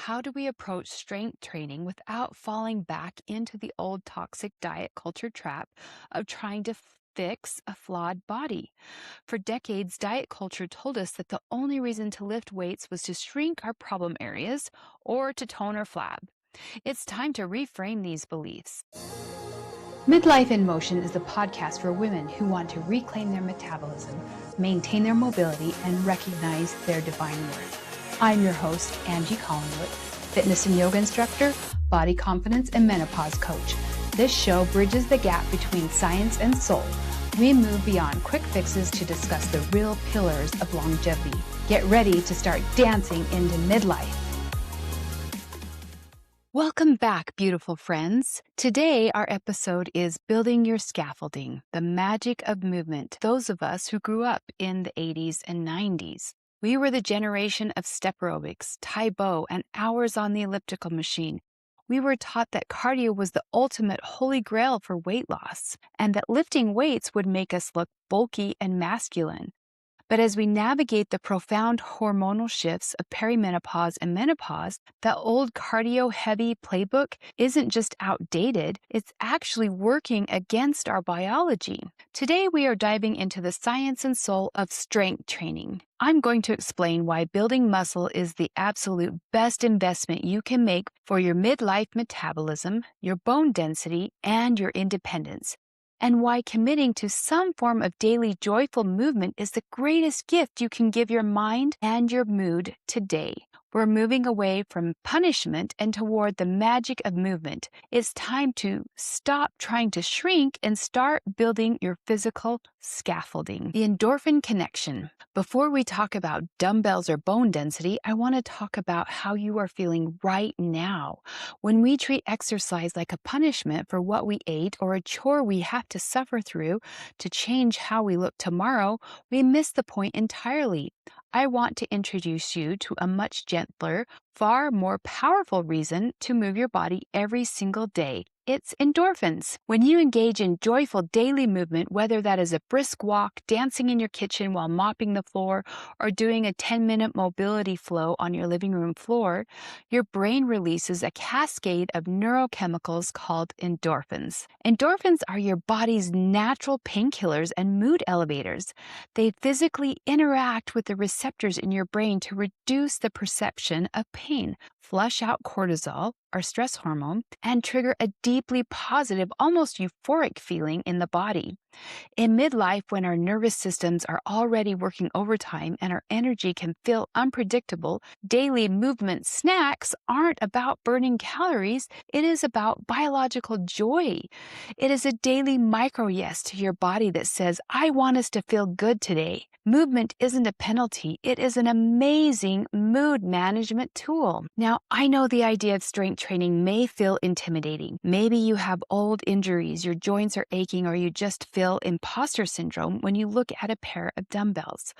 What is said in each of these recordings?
How do we approach strength training without falling back into the old toxic diet culture trap of trying to fix a flawed body? For decades, diet culture told us that the only reason to lift weights was to shrink our problem areas or to tone or flab. It's time to reframe these beliefs. Midlife in Motion is the podcast for women who want to reclaim their metabolism, maintain their mobility, and recognize their divine worth. I'm your host, Angie Collinwood, fitness and yoga instructor, body confidence, and menopause coach. This show bridges the gap between science and soul. We move beyond quick fixes to discuss the real pillars of longevity. Get ready to start dancing into midlife. Welcome back, beautiful friends. Today, our episode is Building Your Scaffolding, the magic of movement. Those of us who grew up in the 80s and 90s. We were the generation of step aerobics, Tae Bo, and hours on the elliptical machine. We were taught that cardio was the ultimate holy grail for weight loss, and that lifting weights would make us look bulky and masculine. But as we navigate the profound hormonal shifts of perimenopause and menopause, the old cardio-heavy playbook isn't just outdated, it's actually working against our biology. Today, we are diving into the science and soul of strength training. I'm going to explain why building muscle is the absolute best investment you can make for your midlife metabolism, your bone density, and your independence, and why committing to some form of daily joyful movement is the greatest gift you can give your mind and your mood today. We're moving away from punishment and toward the magic of movement. It's time to stop trying to shrink and start building your physical scaffolding. The endorphin connection. Before we talk about dumbbells or bone density, I want to talk about how you are feeling right now. When we treat exercise like a punishment for what we ate or a chore we have to suffer through to change how we look tomorrow, we miss the point entirely. I want to introduce you to a much gentler, far more powerful reason to move your body every single day. It's endorphins. When you engage in joyful daily movement, whether that is a brisk walk, dancing in your kitchen while mopping the floor, or doing a 10-minute mobility flow on your living room floor, your brain releases a cascade of neurochemicals called endorphins. Endorphins are your body's natural painkillers and mood elevators. They physically interact with the receptors in your brain to reduce the perception of pain, flush out cortisol, our stress hormone, and trigger a deeply positive, almost euphoric feeling in the body. In midlife, when our nervous systems are already working overtime and our energy can feel unpredictable, daily movement snacks aren't about burning calories. It is about biological joy. It is a daily micro yes to your body that says, I want us to feel good today. Movement isn't a penalty. It is an amazing mood management tool. Now, I know the idea of strength training may feel intimidating. Maybe you have old injuries, your joints are aching, or you just feel imposter syndrome when you look at a pair of dumbbells.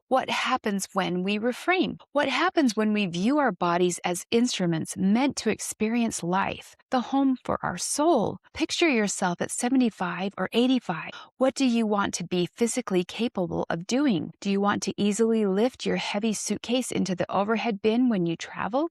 What happens when we reframe? What happens when we view our bodies as instruments meant to experience life, the home for our soul? Picture yourself at 75 or 85. What do you want to be physically capable of doing? Do you want to easily lift your heavy suitcase into the overhead bin when you travel?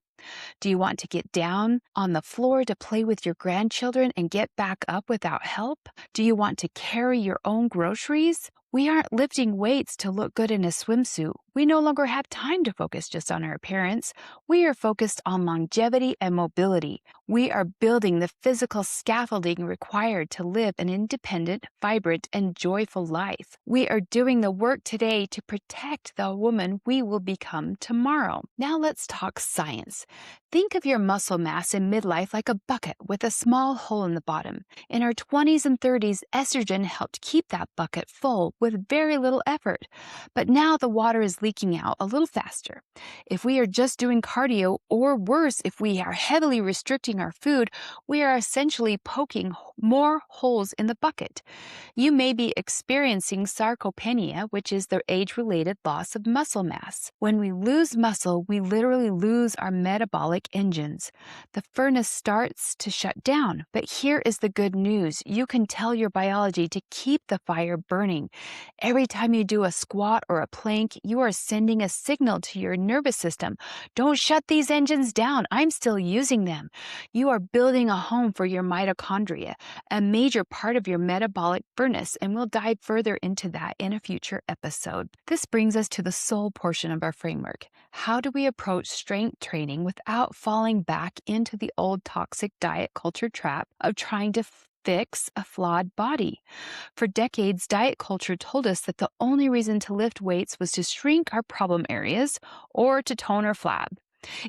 Do you want to get down on the floor to play with your grandchildren and get back up without help? Do you want to carry your own groceries? We aren't lifting weights to look good in a swimsuit. We no longer have time to focus just on our appearance. We are focused on longevity and mobility. We are building the physical scaffolding required to live an independent, vibrant, and joyful life. We are doing the work today to protect the woman we will become tomorrow. Now let's talk science. Think of your muscle mass in midlife like a bucket with a small hole in the bottom. In our 20s and 30s, estrogen helped keep that bucket full with very little effort. But now the water is leaking out a little faster. If we are just doing cardio, or worse, if we are heavily restricting our food, we are essentially poking more holes in the bucket. You may be experiencing sarcopenia, which is the age-related loss of muscle mass. When we lose muscle, we literally lose our metabolic engines. The furnace starts to shut down. But here is the good news. You can tell your biology to keep the fire burning. Every time you do a squat or a plank, you are are sending a signal to your nervous system. Don't shut these engines down. I'm still using them. You are building a home for your mitochondria, a major part of your metabolic furnace, and we'll dive further into that in a future episode. This brings us to the soul portion of our framework. How do we approach strength training without falling back into the old toxic diet culture trap of trying to fix a flawed body? For decades, diet culture told us that the only reason to lift weights was to shrink our problem areas or to tone our flab.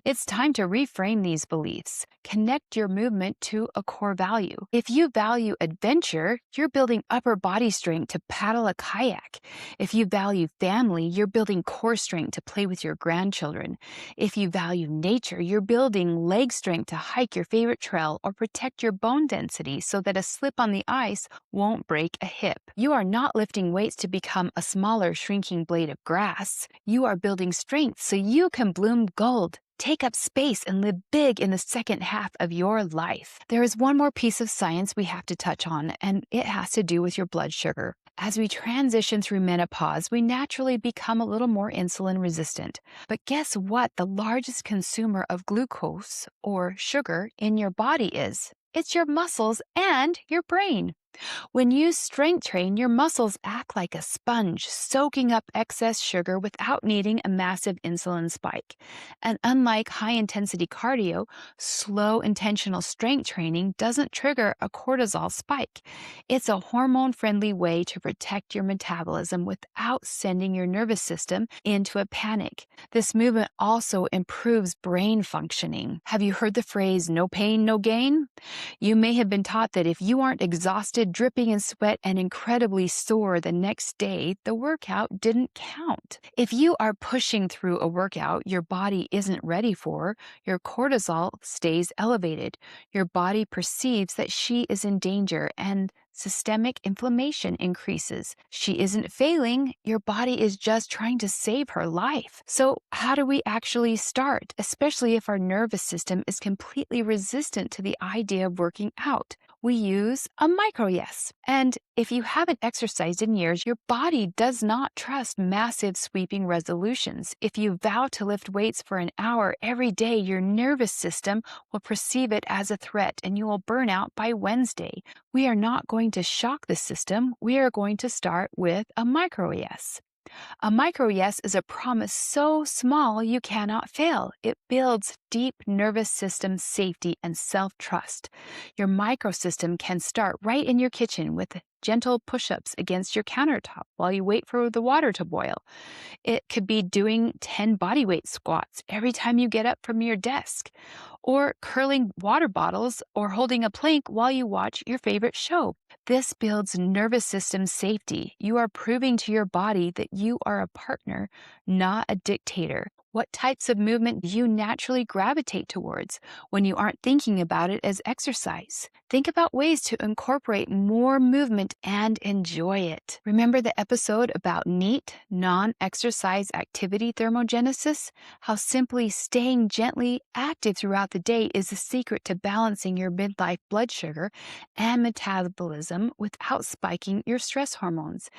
It's time to reframe these beliefs. Connect your movement to a core value. If you value adventure, you're building upper body strength to paddle a kayak. If you value family, you're building core strength to play with your grandchildren. If you value nature, you're building leg strength to hike your favorite trail or protect your bone density so that a slip on the ice won't break a hip. You are not lifting weights to become a smaller, shrinking blade of grass. You are building strength so you can bloom gold. Take up space and live big in the second half of your life. There is one more piece of science we have to touch on, and it has to do with your blood sugar. As we transition through menopause, we naturally become a little more insulin resistant. But guess what the largest consumer of glucose, or sugar, in your body is? It's your muscles and your brain. When you strength train, your muscles act like a sponge, soaking up excess sugar without needing a massive insulin spike. And unlike high-intensity cardio, slow, intentional strength training doesn't trigger a cortisol spike. It's a hormone-friendly way to protect your metabolism without sending your nervous system into a panic. This movement also improves brain functioning. Have you heard the phrase, no pain, no gain? You may have been taught that if you aren't exhausted, dripping in sweat, and incredibly sore the next day, the workout didn't count. If you are pushing through a workout your body isn't ready for, your cortisol stays elevated. Your body perceives that she is in danger and systemic inflammation increases. She isn't failing, your body is just trying to save her life. So how do we actually start, especially if our nervous system is completely resistant to the idea of working out? We use a micro yes. And if you haven't exercised in years, your body does not trust massive sweeping resolutions. If you vow to lift weights for an hour every day, your nervous system will perceive it as a threat and you will burn out by Wednesday. We are not going to shock the system. We are going to start with a micro yes. A micro yes is a promise so small you cannot fail. It builds deep nervous system safety and self-trust. Your microsystem can start right in your kitchen with gentle push-ups against your countertop while you wait for the water to boil. It could be doing 10 bodyweight squats every time you get up from your desk, or curling water bottles or holding a plank while you watch your favorite show. This builds nervous system safety. You are proving to your body that you are a partner, not a dictator. What types of movement do you naturally gravitate towards when you aren't thinking about it as exercise? Think about ways to incorporate more movement and enjoy it. Remember the episode about NEAT, non-exercise activity thermogenesis? How simply staying gently active throughout the day is the secret to balancing your midlife blood sugar and metabolism without spiking your stress hormones.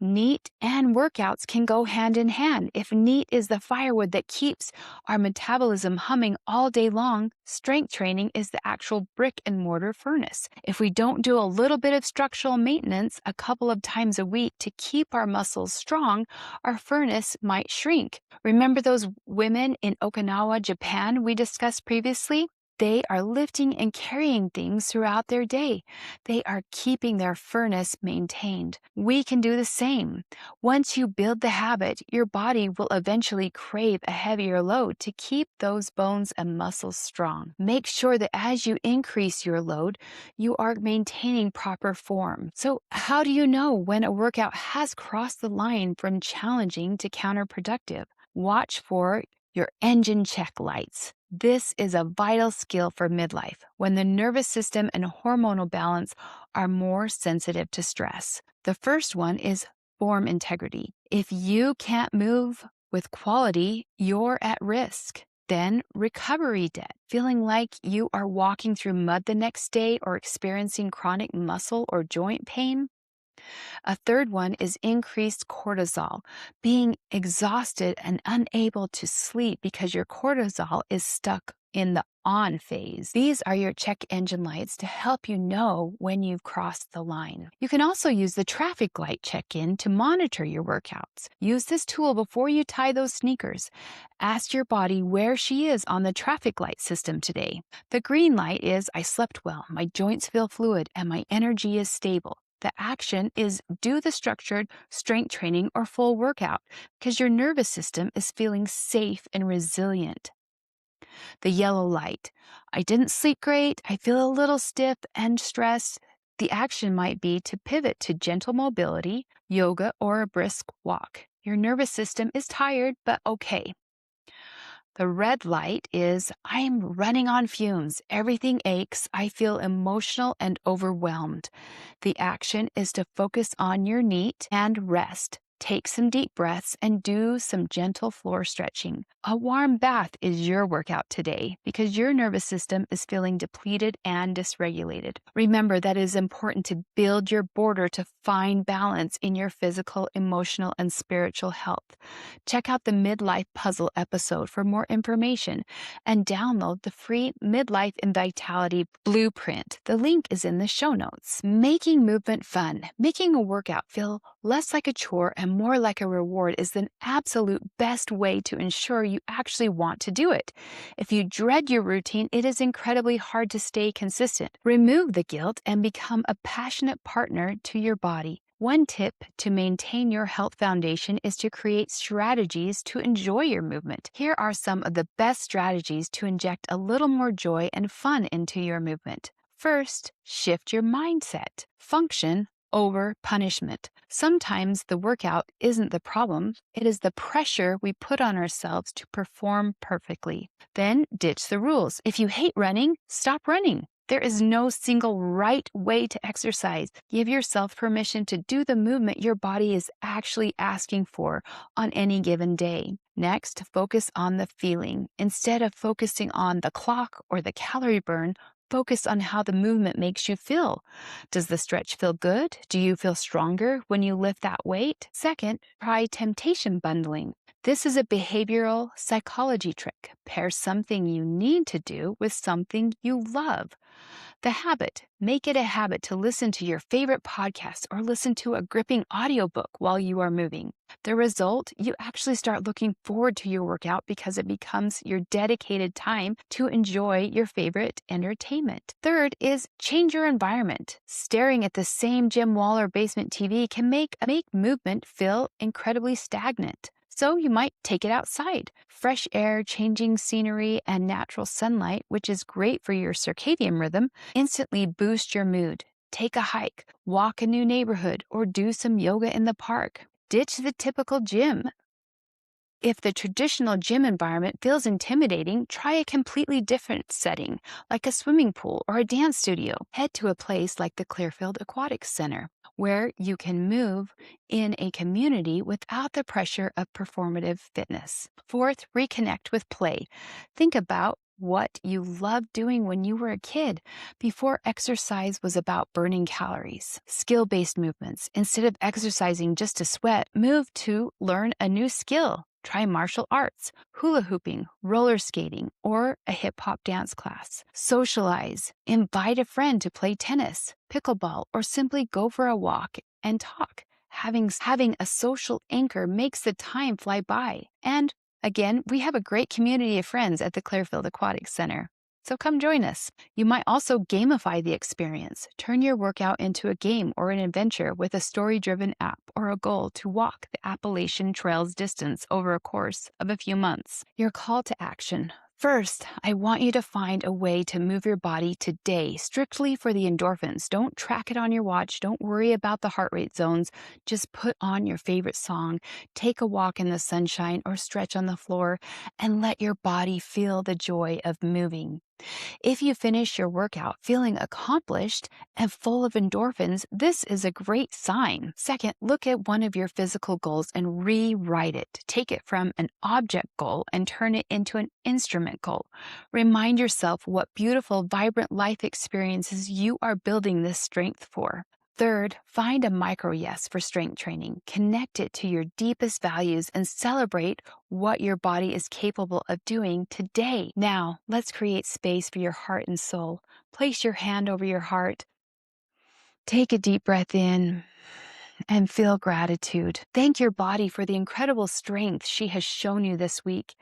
NEAT and workouts can go hand in hand. If NEAT is the firewood that keeps our metabolism humming all day long, strength training is the actual brick and mortar furnace. If we don't do a little bit of structural maintenance a couple of times a week to keep our muscles strong, our furnace might shrink. Remember those women in Okinawa, Japan we discussed previously? They are lifting and carrying things throughout their day. They are keeping their furnace maintained. We can do the same. Once you build the habit, your body will eventually crave a heavier load to keep those bones and muscles strong. Make sure that as you increase your load, you are maintaining proper form. So how do you know when a workout has crossed the line from challenging to counterproductive? Watch for your engine check lights. This is a vital skill for midlife, when the nervous system and hormonal balance are more sensitive to stress. The first one is form integrity. If you can't move with quality, you're at risk. Then recovery debt, feeling like you are walking through mud the next day or experiencing chronic muscle or joint pain. A third one is increased cortisol, being exhausted and unable to sleep because your cortisol is stuck in the on phase. These are your check engine lights to help you know when you've crossed the line. You can also use the traffic light check-in to monitor your workouts. Use this tool before you tie those sneakers. Ask your body where she is on the traffic light system today. The green light is I slept well, my joints feel fluid, and my energy is stable. The action is do the structured strength training or full workout because your nervous system is feeling safe and resilient. The yellow light. I didn't sleep great. I feel a little stiff and stressed. The action might be to pivot to gentle mobility, yoga, or a brisk walk. Your nervous system is tired, but okay. The red light is I'm running on fumes. Everything aches. I feel emotional and overwhelmed. The action is to focus on your NEAT and rest. Take some deep breaths and do some gentle floor stretching. A warm bath is your workout today because your nervous system is feeling depleted and dysregulated. Remember that it is important to build your border to find balance in your physical, emotional, and spiritual health. Check out the Midlife Puzzle episode for more information and download the free Midlife and Vitality Blueprint. The link is in the show notes. Making movement fun, making a workout feel less like a chore and more like a reward is the absolute best way to ensure you actually want to do it. If you dread your routine, it is incredibly hard to stay consistent. Remove the guilt and become a passionate partner to your body. One tip to maintain your health foundation is to create strategies to enjoy your movement. Here are some of the best strategies to inject a little more joy and fun into your movement. First, shift your mindset. Function over punishment. Sometimes the workout isn't the problem, it is the pressure we put on ourselves to perform perfectly. Then ditch the rules. If you hate running, stop running. There is no single right way to exercise. Give yourself permission to do the movement your body is actually asking for on any given day. Next, focus on the feeling. Instead of focusing on the clock or the calorie burn, focus on how the movement makes you feel. Does the stretch feel good? Do you feel stronger when you lift that weight? Second, try temptation bundling. This is a behavioral psychology trick. Pair something you need to do with something you love. The habit. Make it a habit to listen to your favorite podcast or listen to a gripping audiobook while you are moving. The result, you actually start looking forward to your workout because it becomes your dedicated time to enjoy your favorite entertainment. Third is change your environment. Staring at the same gym wall or basement TV can make movement feel incredibly stagnant. So you might take it outside. Fresh air, changing scenery, and natural sunlight, which is great for your circadian rhythm, instantly boost your mood. Take a hike, walk a new neighborhood, or do some yoga in the park. Ditch the typical gym. If the traditional gym environment feels intimidating, try a completely different setting, like a swimming pool or a dance studio. Head to a place like the Clearfield Aquatic Center, where you can move in a community without the pressure of performative fitness. Fourth, reconnect with play. Think about what you loved doing when you were a kid, before exercise was about burning calories. Skill-based movements. Instead of exercising just to sweat, move to learn a new skill. Try martial arts, hula hooping, roller skating, or a hip hop dance class. Socialize. Invite a friend to play tennis, pickleball, or simply go for a walk and talk. Having a social anchor makes the time fly by. And again, we have a great community of friends at the Clearfield Aquatic Center. So come join us. You might also gamify the experience. Turn your workout into a game or an adventure with a story-driven app or a goal to walk the Appalachian Trail's distance over a course of a few months. Your call to action. First, I want you to find a way to move your body today strictly for the endorphins. Don't track it on your watch. Don't worry about the heart rate zones. Just put on your favorite song, take a walk in the sunshine or stretch on the floor, and let your body feel the joy of moving. If you finish your workout feeling accomplished and full of endorphins, this is a great sign. Second, look at one of your physical goals and rewrite it. Take it from an object goal and turn it into an instrument goal. Remind yourself what beautiful, vibrant life experiences you are building this strength for. Third, find a micro yes for strength training. Connect it to your deepest values and celebrate what your body is capable of doing today. Now, let's create space for your heart and soul. Place your hand over your heart. Take a deep breath in and feel gratitude. Thank your body for the incredible strength she has shown you this week.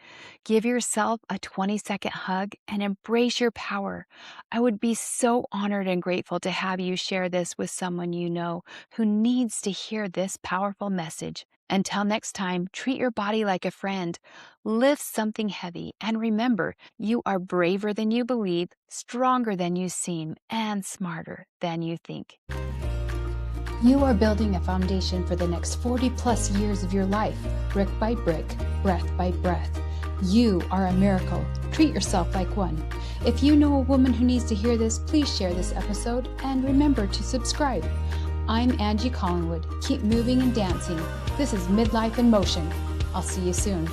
Give yourself a 20-second hug and embrace your power. I would be so honored and grateful to have you share this with someone you know who needs to hear this powerful message. Until next time, treat your body like a friend. Lift something heavy and remember, you are braver than you believe, stronger than you seem, and smarter than you think. You are building a foundation for the next 40+ years of your life, brick by brick, breath by breath. You are a miracle. Treat yourself like one. If you know a woman who needs to hear this, please share this episode and remember to subscribe. I'm Angie Collinwood. Keep moving and dancing. This is Midlife in Motion. I'll see you soon.